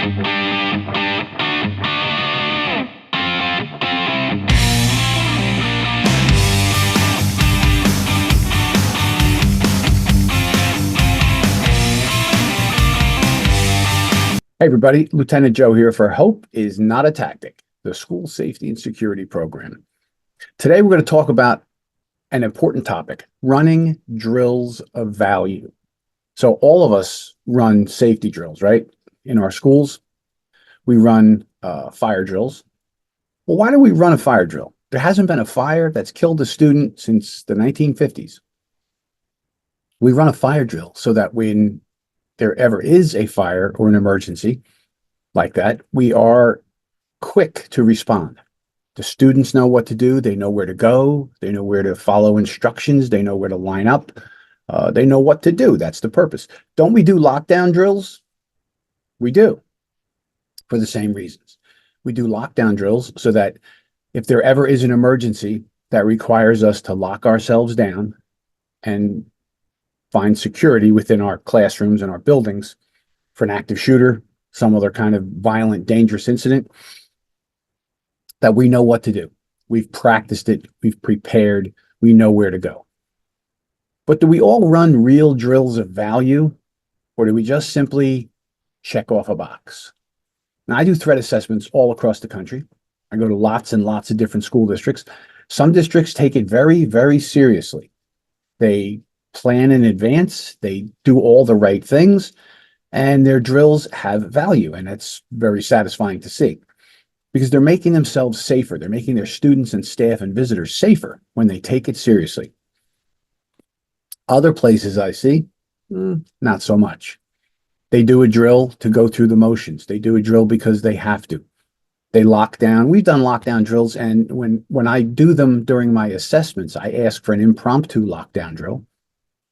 Hey everybody, Lieutenant Joe here for Hope is Not a Tactic, the School Safety and Security Program. Today we're going to talk about an important topic, running drills of value. So all of us run safety drills, right? In our schools, we run fire drills. Well, why do we run a fire drill? There hasn't been a fire that's killed a student since the 1950s. We run a fire drill so that when there ever is a fire or an emergency like that, we are quick to respond. The students know what to do. They know where to go. They know where to follow instructions. They know where to line up. They know what to do. That's the purpose. Don't we do lockdown drills? We do, for the same reasons. We do lockdown drills so that if there ever is an emergency that requires us to lock ourselves down and find security within our classrooms and our buildings for an active shooter, some other kind of violent, dangerous incident, that we know what to do. We've practiced it. We've prepared. We know where to go. But do we all run real drills of value, or do we just simply check off a box? Now, I do threat assessments all across the country. I go to lots and lots of different school districts. Some districts take it very, very seriously. They plan in advance. They do all the right things, and their drills have value. And it's very satisfying to see because they're making themselves safer. They're making their students and staff and visitors safer when they take it seriously. Other places I see, not so much. They do a drill to go through the motions. They do a drill because they have to. They lock down. We've done lockdown drills, and when I do them during my assessments, I ask for an impromptu lockdown drill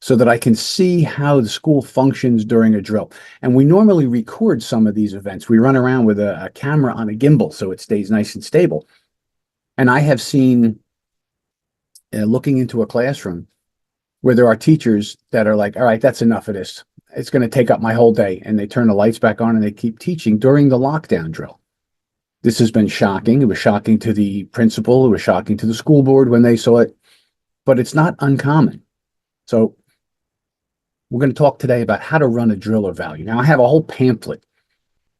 so that I can see how the school functions during a drill. And we normally record some of these events. We run around with a camera on a gimbal so it stays nice and stable. And I have seen, looking into a classroom, where there are teachers that are like, all right, that's enough of this. It's going to take up my whole day. And they turn the lights back on and they keep teaching during the lockdown drill. This has been shocking. It was shocking to the principal. It was shocking to the school board when they saw it. But it's not uncommon. So we're going to talk today about how to run a drill of value. Now, I have a whole pamphlet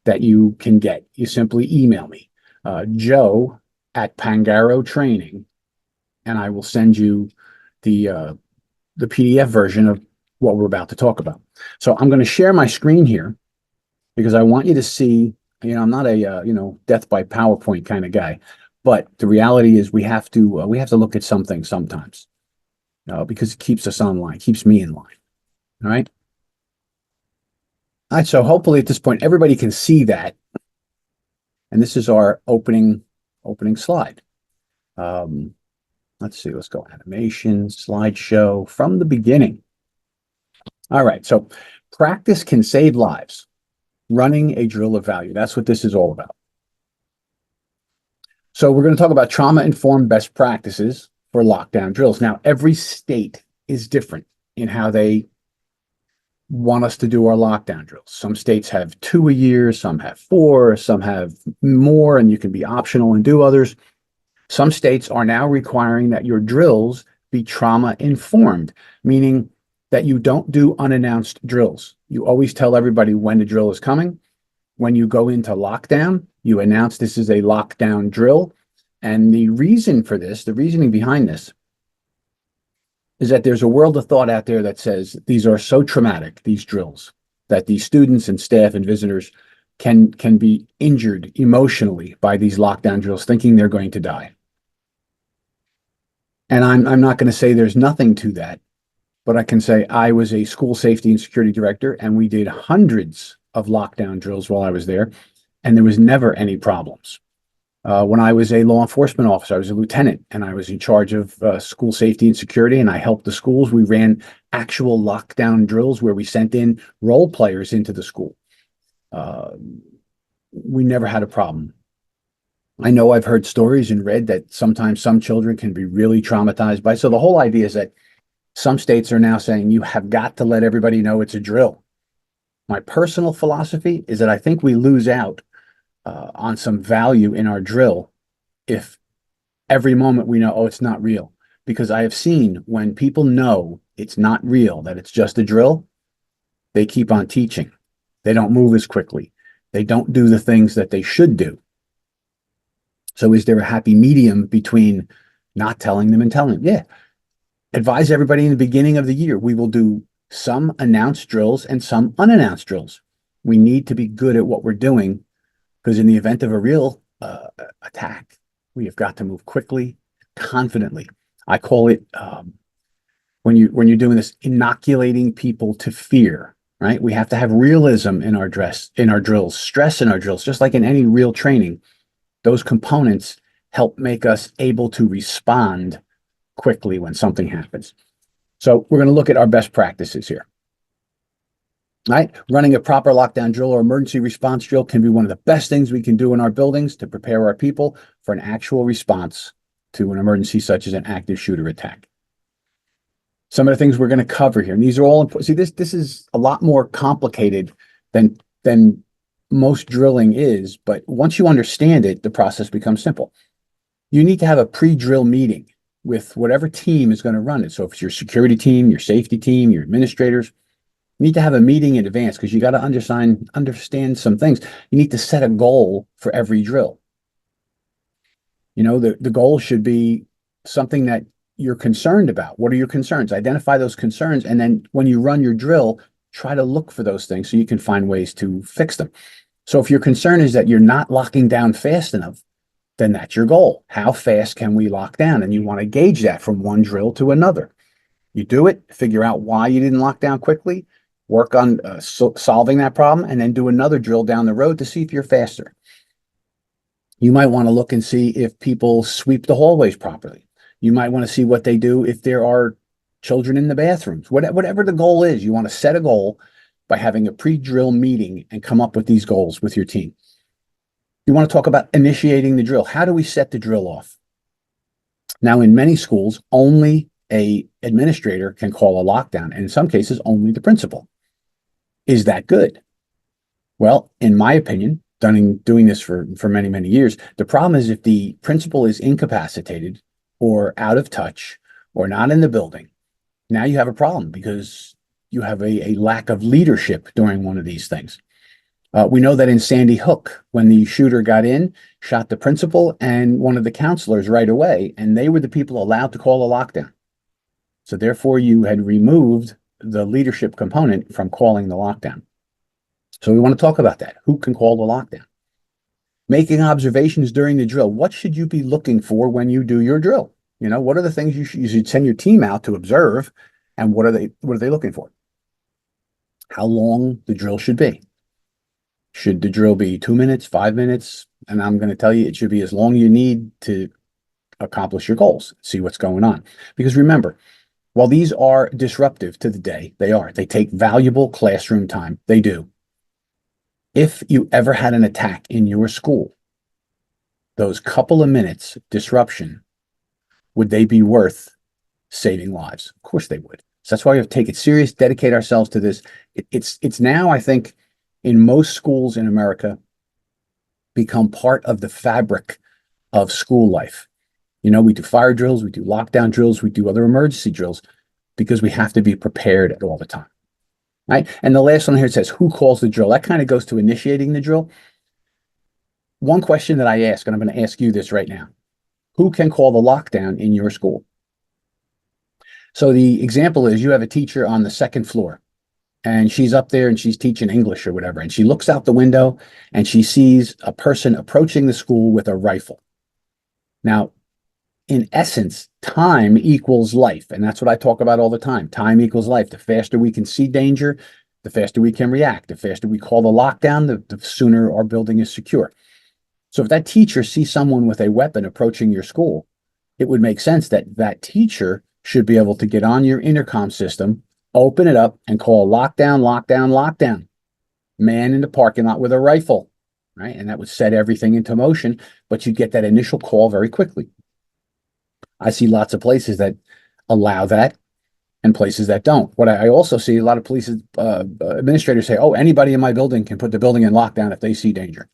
that you can get. You simply email me, joe@Pangaro Training, and I will send you the PDF version of what we're about to talk about. So I'm going to share my screen here because I want you to see, I'm not a, death by PowerPoint kind of guy, but the reality is we have to look at something sometimes because it keeps us online, keeps me in line. All right. All right. So hopefully at this point, everybody can see that. And this is our opening slide. Let's see. Let's go animation, slideshow from the beginning. All right. So practice can save lives. Running a drill of value. That's what this is all about. So we're going to talk about trauma-informed best practices for lockdown drills. Now, every state is different in how they want us to do our lockdown drills. Some states have 2 a year, some have 4, some have more, and you can be optional and do others. Some states are now requiring that your drills be trauma-informed, meaning that you don't do unannounced drills. You always tell everybody when the drill is coming. When you go into lockdown, you announce this is a lockdown drill. And the reason for this, the reasoning behind this, is that there's a world of thought out there that says these are so traumatic, these drills, that these students and staff and visitors can be injured emotionally by these lockdown drills, thinking they're going to die. And I'm not going to say there's nothing to that, but I can say I was a school safety and security director, and we did hundreds of lockdown drills while I was there, and there was never any problems. When I was a law enforcement officer, I was a lieutenant, and I was in charge of school safety and security, and I helped the schools. We ran actual lockdown drills where we sent in role players into the school. We never had a problem. I know I've heard stories and read that sometimes some children can be really traumatized by. So the whole idea is that some states are now saying you have got to let everybody know it's a drill. My personal philosophy is that I think we lose out on some value in our drill if every moment we know, oh, it's not real. Because I have seen when people know it's not real, that it's just a drill, they keep on teaching. They don't move as quickly. They don't do the things that they should do. So is there a happy medium between not telling them and telling them? Yeah. Advise everybody in the beginning of the year. We will do some announced drills and some unannounced drills. We need to be good at what we're doing because in the event of a real attack, we have got to move quickly, confidently. I call it when you're doing this, inoculating people to fear. Right? We have to have realism in our drills, stress in our drills, just like in any real training. Those components help make us able to respond quickly when something happens. So we're going to look at our best practices here. Right? Running a proper lockdown drill or emergency response drill can be one of the best things we can do in our buildings to prepare our people for an actual response to an emergency such as an active shooter attack. Some of the things we're going to cover here, and these are all important. See, this is a lot more complicated than most drilling is, but once you understand it, the process becomes simple. You need to have a pre-drill meeting with whatever team is going to run it. So if it's your security team, your safety team, your administrators, you need to have a meeting in advance because you got to understand some things. You need to set a goal for every drill. You know, the goal should be something that you're concerned about. What are your concerns? Identify those concerns. And then when you run your drill, try to look for those things so you can find ways to fix them. So if your concern is that you're not locking down fast enough, then that's your goal. How fast can we lock down? And you want to gauge that from one drill to another. You do it, figure out why you didn't lock down quickly, work on solving that problem, and then do another drill down the road to see if you're faster. You might want to look and see if people sweep the hallways properly. You might want to see what they do if there are children in the bathrooms. Whatever the goal is, you want to set a goal by having a pre-drill meeting and come up with these goals with your team. You want to talk about initiating the drill. How do we set the drill off? Now, in many schools, only an administrator can call a lockdown, and in some cases, only the principal. Is that good? Well, in my opinion, doing this for many, many years, the problem is if the principal is incapacitated or out of touch or not in the building, now you have a problem because you have a lack of leadership during one of these things. We know that in Sandy Hook, when the shooter got in, shot the principal and one of the counselors right away, and they were the people allowed to call a lockdown. So therefore, you had removed the leadership component from calling the lockdown. So we want to talk about that. Who can call the lockdown? Making observations during the drill. What should you be looking for when you do your drill? You know, what are the things you should send your team out to observe, and what are they looking for? How long the drill should be. Should the drill be 2 minutes, 5 minutes? And I'm going to tell you it should be as long as you need to accomplish your goals, see what's going on. Because remember, while these are disruptive to the day, they take valuable classroom time. They do. If you ever had an attack in your school, those couple of minutes disruption, would they be worth saving lives? Of course they would. So that's why we have to take it serious, dedicate ourselves to this. It's now, I think, in most schools in America, become part of the fabric of school life. You know, we do fire drills, we do lockdown drills, we do other emergency drills because we have to be prepared at all the time. Right? And the last one here says, who calls the drill? That kind of goes to initiating the drill. One question that I ask, and I'm going to ask you this right now. Who can call the lockdown in your school? So the example is you have a teacher on the second floor and she's up there and she's teaching English or whatever. And she looks out the window and she sees a person approaching the school with a rifle. Now, in essence, time equals life. And that's what I talk about all the time. Time equals life. The faster we can see danger, the faster we can react. The faster we call the lockdown, the sooner our building is secure. So if that teacher sees someone with a weapon approaching your school, it would make sense that that teacher should be able to get on your intercom system, open it up, and call lockdown, lockdown, lockdown. Man in the parking lot with a rifle, right? And that would set everything into motion, but you get that initial call very quickly. I see lots of places that allow that. and places that don't. What I also see a lot of police administrators say, oh, anybody in my building can put the building in lockdown if they see danger.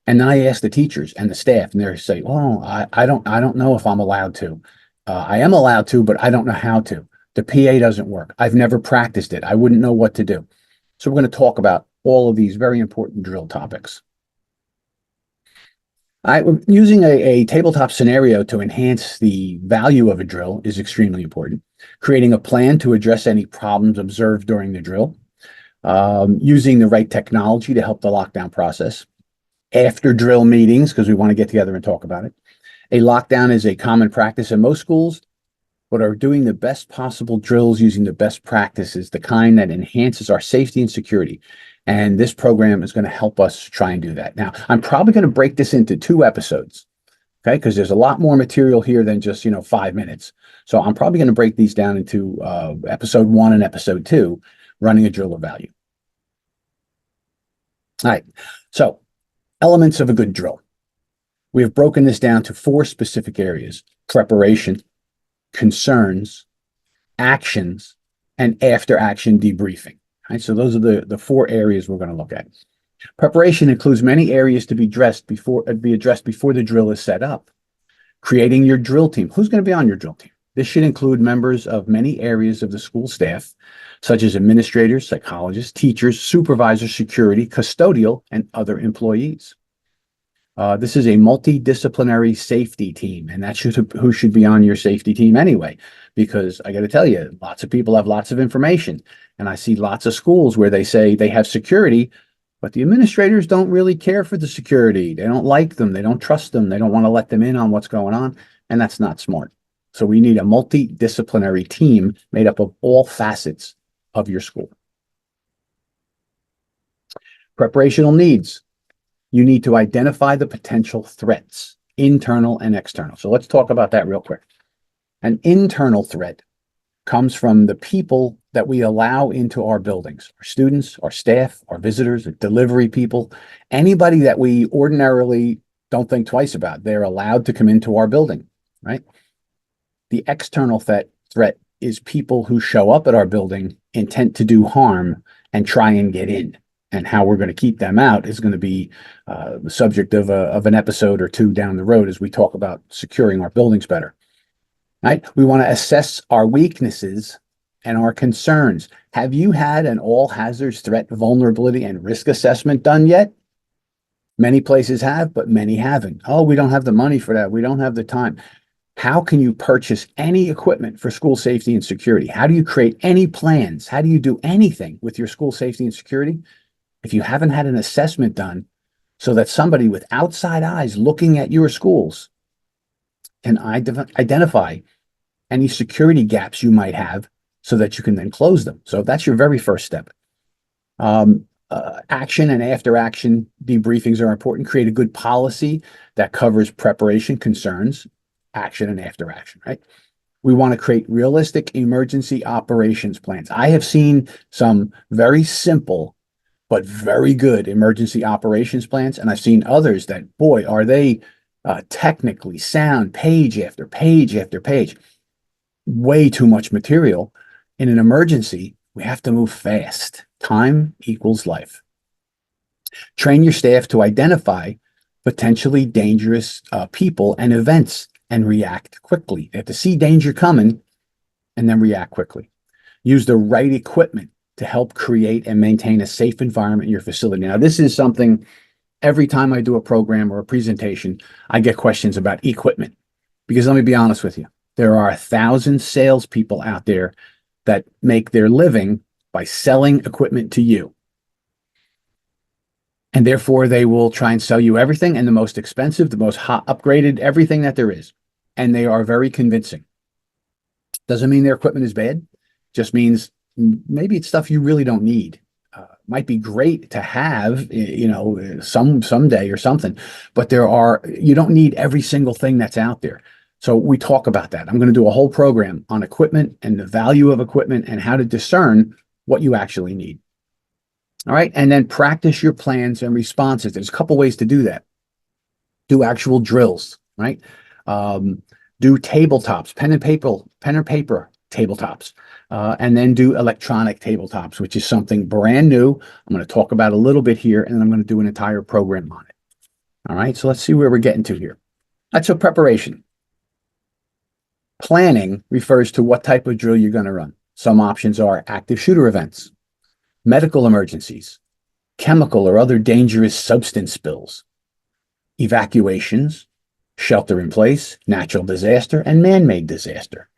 And then I ask the teachers and the staff, and they say, "Oh, I don't know if I'm allowed to. I am allowed to, but I don't know how to. The PA doesn't work. I've never practiced it. I wouldn't know what to do." So we're going to talk about all of these very important drill topics. Using a tabletop scenario to enhance the value of a drill is extremely important. Creating a plan to address any problems observed during the drill. Using the right technology to help the lockdown process. After drill meetings, because we want to get together and talk about it. A lockdown is a common practice in most schools, but are doing the best possible drills using the best practices, the kind that enhances our safety and security. And this program is going to help us try and do that. Now, I'm probably going to break this into 2 episodes, okay? Because there's a lot more material here than just, 5 minutes. So I'm probably going to break these down into episode 1 and episode 2, running a drill of value. All right. So elements of a good drill. We have broken this down to 4 specific areas: preparation, concerns, actions, and after action debriefing. Right? So those are the 4 areas we're going to look at. Preparation includes many areas to be addressed before the drill is set up. Creating your drill team. Who's going to be on your drill team? This should include members of many areas of the school staff, such as administrators, psychologists, teachers, supervisors, security, custodial, and other employees. This is a multidisciplinary safety team, and that's who should be on your safety team anyway, because I got to tell you, lots of people have lots of information, and I see lots of schools where they say they have security, but the administrators don't really care for the security. They don't like them. They don't trust them. They don't want to let them in on what's going on, and that's not smart. So we need a multidisciplinary team made up of all facets of your school. Preparational needs. You need to identify the potential threats, internal and external. So let's talk about that real quick. An internal threat comes from the people that we allow into our buildings, our students, our staff, our visitors, our delivery people, anybody that we ordinarily don't think twice about. They're allowed to come into our building, right? The external threat is people who show up at our building intent to do harm and try and get in. And how we're going to keep them out is going to be the subject of an episode or 2 down the road as we talk about securing our buildings better. Right? We want to assess our weaknesses and our concerns. Have you had an all hazards threat, vulnerability, and risk assessment done yet? Many places have, but many haven't. Oh, we don't have the money for that. We don't have the time. How can you purchase any equipment for school safety and security? How do you create any plans? How do you do anything with your school safety and security if you haven't had an assessment done so that somebody with outside eyes looking at your schools can identify any security gaps you might have so that you can then close them? So that's your very first step. Action and after action debriefings are important. Create a good policy that covers preparation, concerns, action, and after action, right? We want to create realistic emergency operations plans. I have seen some very simple but very good emergency operations plans. And I've seen others that, boy, are they technically sound, page after page after page. Way too much material. In an emergency, we have to move fast. Time equals life. Train your staff to identify potentially dangerous people and events and react quickly. They have to see danger coming and then react quickly. Use the right equipment to help create and maintain a safe environment in your facility. Now, this is something every time I do a program or a presentation, I get questions about equipment. Because let me be honest with you, there are 1,000 salespeople out there that make their living by selling equipment to you. And therefore, they will try and sell you everything and the most expensive, the most hot, upgraded, everything that there is. And they are very convincing. Doesn't mean their equipment is bad. Just means maybe it's stuff you really don't need. Might be great to have, someday or something, but you don't need every single thing that's out there. So we talk about that. I'm going to do a whole program on equipment and the value of equipment and how to discern what you actually need. All right. And then practice your plans and responses. There's a couple ways to do that. Do actual drills, right? Do tabletops, pen and paper tabletops. and then do electronic tabletops, which is something brand new. I'm going to talk about a little bit here, and then I'm going to do an entire program on it. All right, so let's see where we're getting to here. That's a preparation. Planning refers to what type of drill you're going to run. Some options are active shooter events, medical emergencies, chemical or other dangerous substance spills, evacuations, shelter in place, natural disaster, and man-made disaster.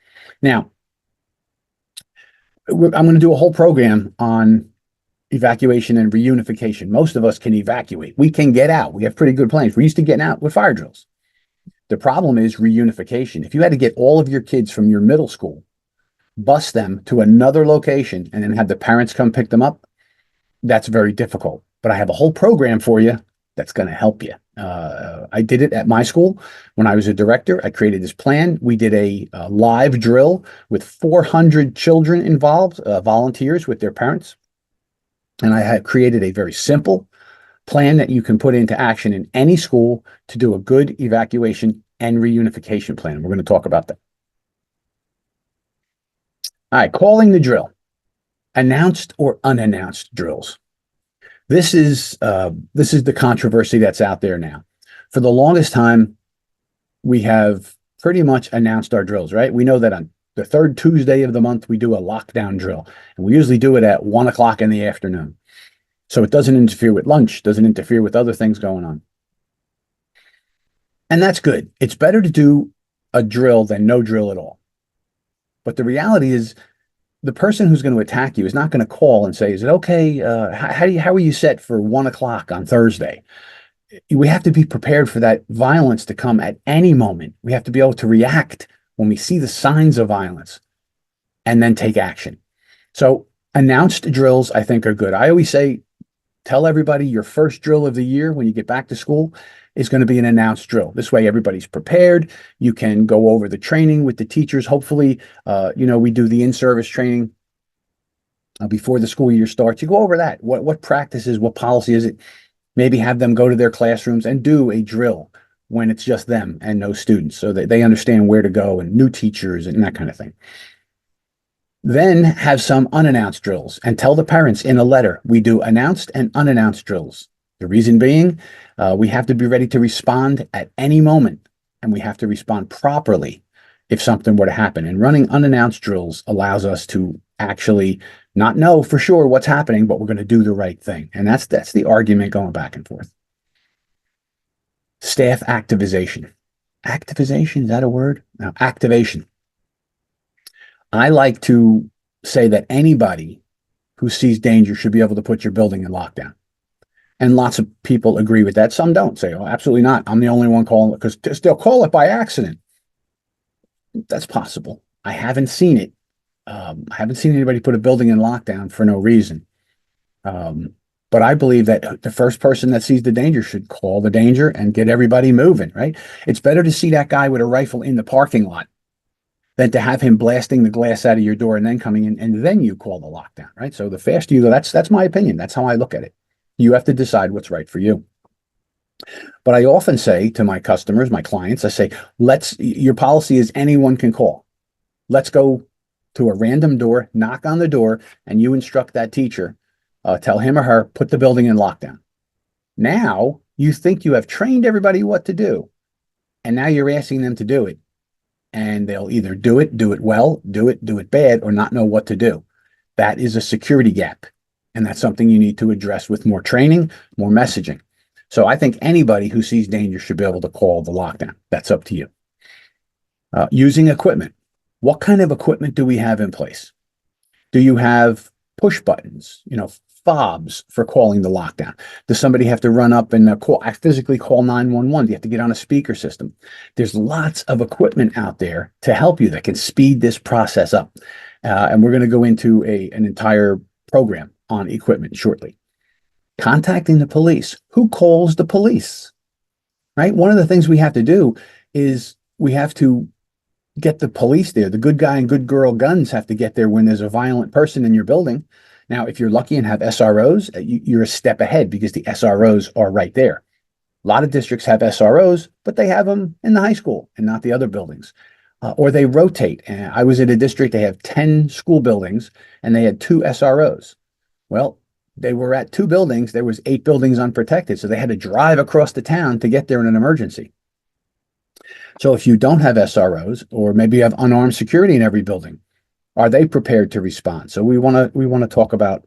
Now, I'm going to do a whole program on evacuation and reunification. Most of us can evacuate. We can get out. We have pretty good plans. We're used to getting out with fire drills. The problem is reunification. If you had to get all of your kids from your middle school, bus them to another location, and then have the parents come pick them up, that's very difficult. But I have a whole program for you that's going to help you. I did it at my school when I was a director. I created this plan. We did a live drill with 400 children involved, volunteers with their parents. And I had created a very simple plan that you can put into action in any school to do a good evacuation and reunification plan. We're going to talk about that. All right, calling the drill. Announced or unannounced drills. This is the controversy that's out there now. For the longest time, we have pretty much announced our drills, right? We know that on the third Tuesday of the month, we do a lockdown drill, and we usually do it at 1 o'clock in the afternoon. So it doesn't interfere with lunch, doesn't interfere with other things going on. And that's good. It's better to do a drill than no drill at all. But the reality is, the person who's going to attack you is not going to call and say, is it okay? How are you set for 1 o'clock on Thursday? We have to be prepared for that violence to come at any moment. We have to be able to react when we see the signs of violence and then take action. So announced drills, I think, are good. I always say, tell everybody your first drill of the year when you get back to school is going to be an announced drill. This way, everybody's prepared. You can go over the training with the teachers. Hopefully, we do the in-service training before the school year starts. You go over that. What practices, what policy is it? Maybe have them go to their classrooms and do a drill when it's just them and no students, so that they understand where to go, and new teachers and that kind of thing. Then have some unannounced drills and tell the parents in a letter, we do announced and unannounced drills. The reason being, we have to be ready to respond at any moment, and we have to respond properly if something were to happen. And running unannounced drills allows us to actually not know for sure what's happening, but we're going to do the right thing. And that's the argument going back and forth. Staff activization. Activization, is that a word? No, activation. I like to say that anybody who sees danger should be able to put your building in lockdown. And lots of people agree with that. Some don't say, oh, absolutely not. I'm the only one calling it, because they'll call it by accident. That's possible. I haven't seen it. I haven't seen anybody put a building in lockdown for no reason. But I believe that the first person that sees the danger should call the danger and get everybody moving, right? It's better to see that guy with a rifle in the parking lot than to have him blasting the glass out of your door and then coming in, and then you call the lockdown, right? So the faster you go, that's my opinion. That's how I look at it. You have to decide what's right for you. But I often say to my customers, my clients, I say, your policy is anyone can call. Let's go to a random door, knock on the door, and you instruct that teacher, tell him or her, put the building in lockdown. Now you think you have trained everybody what to do, and now you're asking them to do it. And they'll either do it well, do it bad, or not know what to do. That is a security gap. And that's something you need to address with more training, more messaging. So I think anybody who sees danger should be able to call the lockdown. That's up to you. Using equipment. What kind of equipment do we have in place? Do you have push buttons, fobs for calling the lockdown? Does somebody have to run up and physically call 911? Do you have to get on a speaker system? There's lots of equipment out there to help you that can speed this process up. And we're going to go into an entire program on equipment shortly. Contacting the police. Who calls the police? Right? One of the things we have to do is we have to get the police there. The good guy and good girl guns have to get there when there's a violent person in your building. Now, if you're lucky and have SROs, you're a step ahead because the SROs are right there. A lot of districts have SROs, but they have them in the high school and not the other buildings. or they rotate. And I was at a district, they have 10 school buildings and they had 2 SROs. Well, they were at 2 buildings. There was 8 buildings unprotected. So they had to drive across the town to get there in an emergency. So if you don't have SROs, or maybe you have unarmed security in every building, are they prepared to respond? So we want to talk about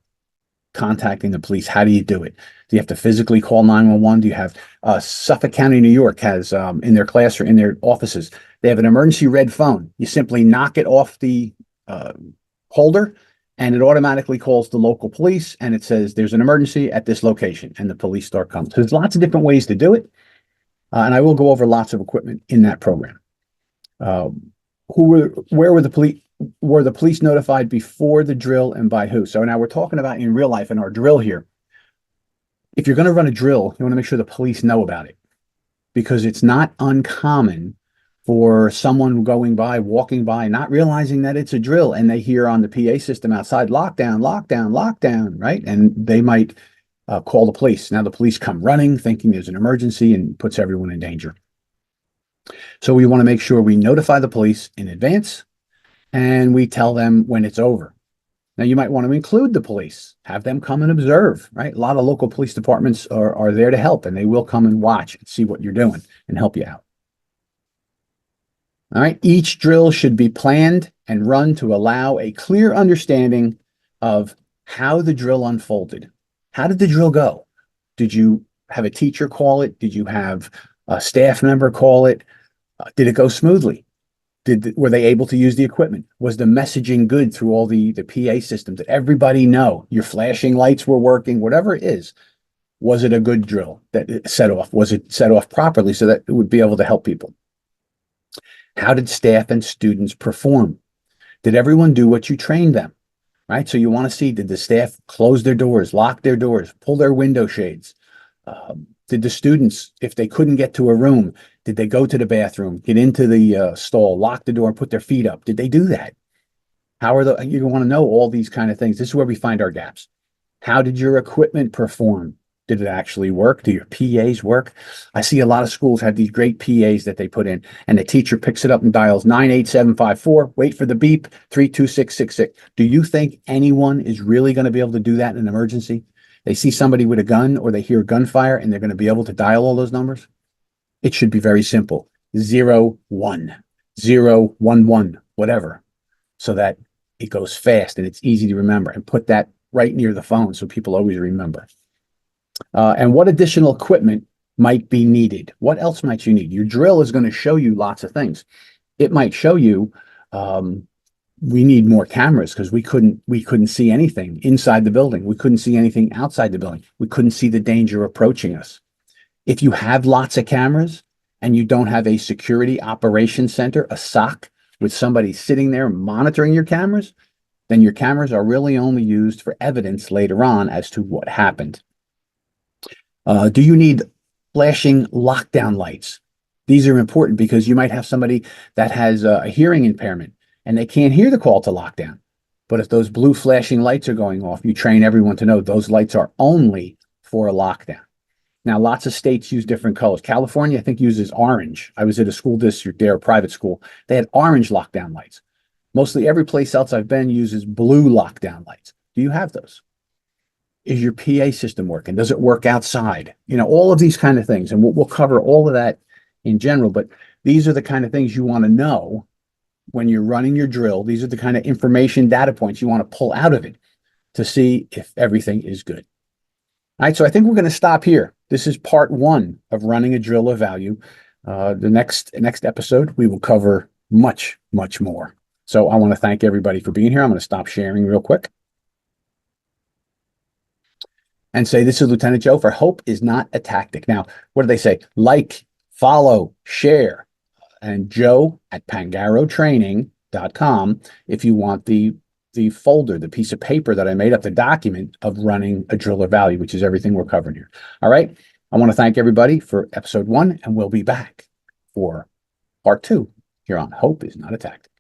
contacting the police. How do you do it? Do you have to physically call 911? Do you have Suffolk County, New York has in their class or in their offices, they have an emergency red phone. You simply knock it off the holder and it automatically calls the local police and it says there's an emergency at this location and the police start coming. So there's lots of different ways to do it. And I will go over lots of equipment in that program. Where were the police? Were the police notified before the drill and by who? So now we're talking about in real life in our drill here. If you're going to run a drill, you want to make sure the police know about it, because it's not uncommon for someone going by, walking by, not realizing that it's a drill, and they hear on the PA system outside, lockdown, lockdown, lockdown, right? And they might call the police. Now the police come running thinking there's an emergency and puts everyone in danger. So we want to make sure we notify the police in advance and we tell them when it's over. Now, you might want to include the police, have them come and observe, right? A lot of local police departments are there to help, and they will come and watch and see what you're doing and help you out. All right. Each drill should be planned and run to allow a clear understanding of how the drill unfolded. How did the drill go? Did you have a teacher call it? Did you have a staff member call it? Did it go smoothly? Were they able to use the equipment? Was the messaging good through all the PA systems? Did everybody know your flashing lights were working? Whatever it is, was it a good drill that it set off? Was it set off properly so that it would be able to help people? How did staff and students perform? Did everyone do what you trained them? Right? So you want to see, did the staff close their doors, lock their doors, pull their window shades? Did the students, if they couldn't get to a room, did they go to the bathroom, get into the stall, lock the door, and put their feet up? Did they do that? You want to know all these kind of things. This is where we find our gaps. How did your equipment perform? Did it actually work? Do your PAs work? I see a lot of schools have these great PAs that they put in, and the teacher picks it up and dials 98754, wait for the beep, 32666. Do you think anyone is really going to be able to do that in an emergency? They see somebody with a gun or they hear gunfire and they're going to be able to dial all those numbers? It should be very simple. 01, 011, whatever, so that it goes fast and it's easy to remember, and put that right near the phone so people always remember. And what additional equipment might be needed? What else might you need? Your drill is going to show you lots of things. It might show you we need more cameras because we couldn't see anything inside the building. We couldn't see anything outside the building. We couldn't see the danger approaching us. If you have lots of cameras and you don't have a security operations center, a SOC, with somebody sitting there monitoring your cameras, then your cameras are really only used for evidence later on as to what happened. Do you need flashing lockdown lights? These are important because you might have somebody that has a hearing impairment and they can't hear the call to lockdown. But if those blue flashing lights are going off, you train everyone to know those lights are only for a lockdown. Now, lots of states use different colors. California, I think, uses orange. I was at a school district there, a private school. They had orange lockdown lights. Mostly every place else I've been uses blue lockdown lights. Do you have those? Is your PA system working? Does it work outside? You know, all of these kind of things. And we'll cover all of that in general, but these are the kind of things you want to know when you're running your drill. These are the kind of information data points you want to pull out of it to see if everything is good. All right, so I think we're going to stop here. This is part 1 of running a drill of value. The next episode, we will cover much, much more. So I want to thank everybody for being here. I'm going to stop sharing real quick and say, this is Lieutenant Joe for Hope is Not a Tactic. Now, what do they say? Like, follow, share, and Joe at pangarotraining.com if you want the folder, the piece of paper that I made up, the document of running a drill of value, which is everything we're covering here. All right. I want to thank everybody for episode 1, and we'll be back for part 2 here on Hope is Not a Tactic.